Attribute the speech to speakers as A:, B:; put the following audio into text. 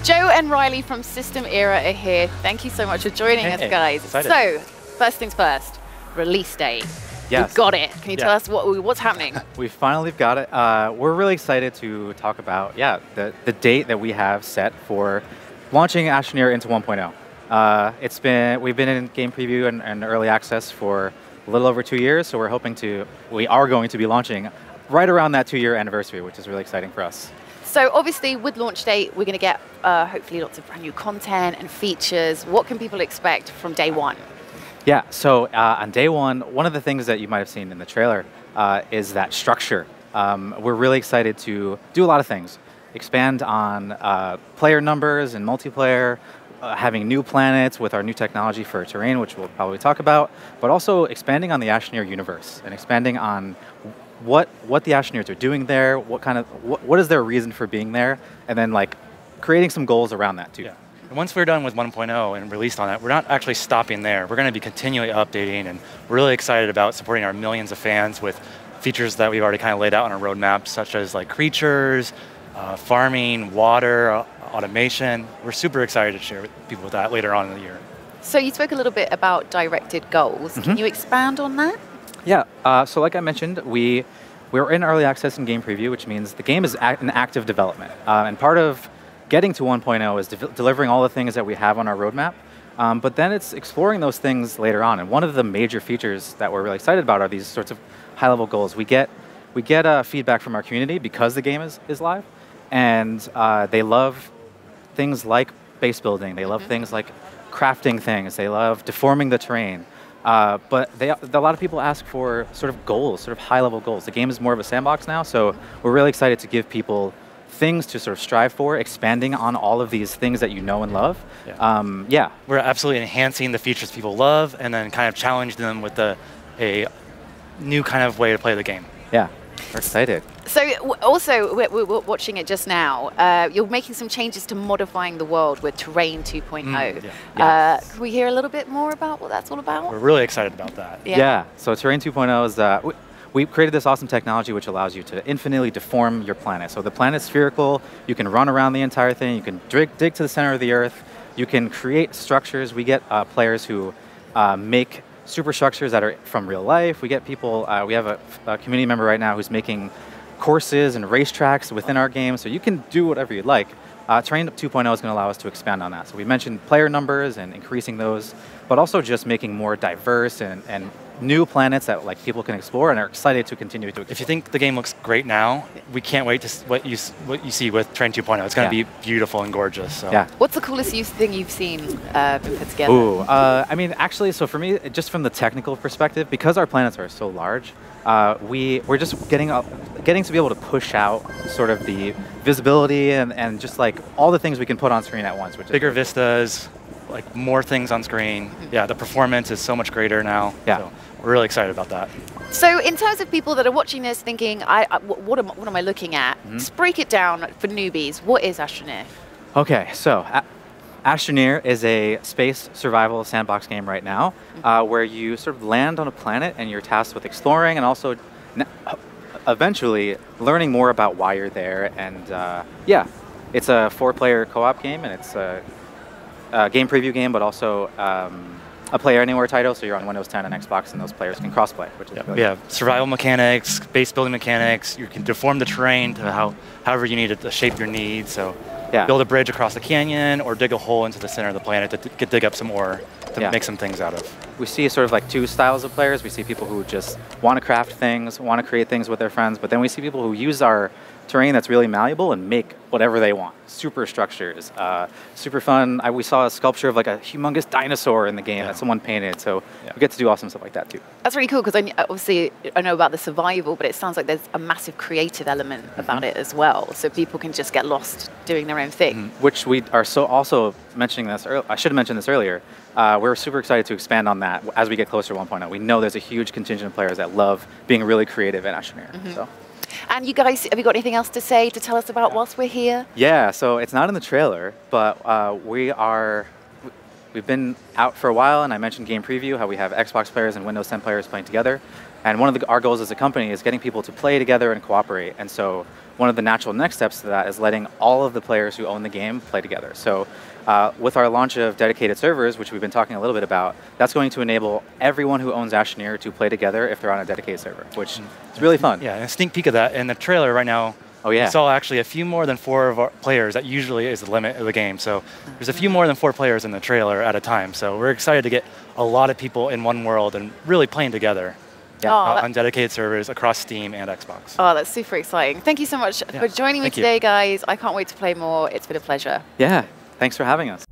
A: Joe and Riley from System Era are here. Thank you so much for joining us, guys.
B: Excited.
A: So, first things first, release date.
C: Yes.
A: We've got it. Can you tell us what's happening?
C: We finally got it. We're really excited to talk about, the date that we have set for launching Astroneer into 1.0. We've been in game preview and early access for a little over 2 years, so we are going to be launching right around that 2-year anniversary, which is really exciting for us.
A: So obviously with launch date, we're going to get hopefully lots of brand new content and features. What can people expect from day one?
C: Yeah, so on day one of the things that you might have seen in the trailer is that structure. We're really excited to do a lot of things. Expand on player numbers and multiplayer, having new planets with our new technology for terrain, which we'll probably talk about, but also expanding on the Astroneer universe and expanding on what the Astroneers are doing there, what is their reason for being there, and then like creating some goals around that too.
B: Yeah. And once we're done with 1.0 and released on that, we're not actually stopping there. We're going to be continually updating, and we're really excited about supporting our millions of fans with features that we've already kind of laid out on our roadmap, such as like creatures, farming, water, automation. We're super excited to share with people with that later on in the year.
A: So you spoke a little bit about directed goals. Can you expand on that?
C: Yeah, so like I mentioned, we're in early access and game preview, which means the game is in active development. And part of getting to 1.0 is delivering all the things that we have on our roadmap, but then it's exploring those things later on. And one of the major features that we're really excited about are these sorts of high-level goals. We get feedback from our community because the game is live, and they love things like base building. They love things like crafting things. They love deforming the terrain. But a lot of people ask for sort of goals, sort of high-level goals. The game is more of a sandbox now, so we're really excited to give people things to sort of strive for, expanding on all of these things that you know and love. Yeah.
B: We're absolutely enhancing the features people love and then kind of challenge them with a new kind of way to play the game.
C: Yeah, we're excited.
A: So also, we're watching it just now. You're making some changes to modifying the world with Terrain 2.0. Can we hear a little bit more about what that's all about?
B: We're really excited about that.
C: Yeah, so Terrain 2.0 is, we created this awesome technology which allows you to infinitely deform your planet. So the planet's spherical, you can run around the entire thing, you can dig to the center of the Earth, you can create structures. We get players who make superstructures that are from real life. We get people, we have a community member right now who's making courses and racetracks within our game, so you can do whatever you'd like. Terrain 2.0 is going to allow us to expand on that. So we mentioned player numbers and increasing those, but also just making more diverse and new planets that like people can explore and are excited to continue to explore.
B: If you think the game looks great now, we can't wait to what you see with Terrain 2.0. It's going to be beautiful and gorgeous. So.
A: Yeah. What's the coolest thing you've seen been put together?
C: Ooh, I mean, actually, so for me, just from the technical perspective, because our planets are so large, we're just getting to be able to push out sort of the visibility and just like all the things we can put on screen at once. Which
B: bigger vistas, like more things on screen. Yeah, the performance is so much greater now. Yeah. So we're really excited about that.
A: So in terms of people that are watching this thinking, what am I looking at? Just break it down for newbies. What is Astroneer?
C: Okay, so Astroneer is a space survival sandbox game right now where you sort of land on a planet and you're tasked with exploring and also eventually learning more about why you're there. And yeah, it's a 4-player co-op game, and it's a game preview game, but also a player anywhere title, so you're on Windows 10 and Xbox, and those players can crossplay, which is really
B: cool. Survival mechanics, base building mechanics. You can deform the terrain to however you need it to shape your needs. So build a bridge across the canyon or dig a hole into the center of the planet to dig up some ore to make some things out of.
C: We see sort of like two styles of players. We see people who just want to craft things, want to create things with their friends, but then we see people who use our terrain that's really malleable and make whatever they want. Super structures, super fun. We saw a sculpture of like a humongous dinosaur in the game that someone painted, so we get to do awesome stuff like that too.
A: That's really cool, because obviously I know about the survival, but it sounds like there's a massive creative element about it as well, so people can just get lost doing their own thing.
C: Which we are also mentioning this earlier. I should have mentioned this earlier. We're super excited to expand on that as we get closer to 1.0. We know there's a huge contingent of players that love being really creative in Astroneer. So.
A: And you guys, have you got anything else to say, to tell us about whilst we're here?
C: Yeah, so it's not in the trailer, but we've been out for a while, and I mentioned game preview, how we have Xbox players and Windows 10 players playing together. And one of our goals as a company is getting people to play together and cooperate. And so one of the natural next steps to that is letting all of the players who own the game play together. So with our launch of dedicated servers, which we've been talking a little bit about, that's going to enable everyone who owns Astroneer to play together if they're on a dedicated server, which is really fun.
B: Yeah, and a sneak peek of that in the trailer right now.
C: Oh yeah.
B: We saw actually a few more than 4 of our players. That usually is the limit of the game. So there's a few more than 4 players in the trailer at a time. So we're excited to get a lot of people in one world and really playing together.
C: Yeah.
B: On dedicated servers across Steam and Xbox.
A: Oh, that's super exciting. Thank you so much for joining me today, guys. I can't wait to play more. It's been a pleasure.
C: Yeah, thanks for having us.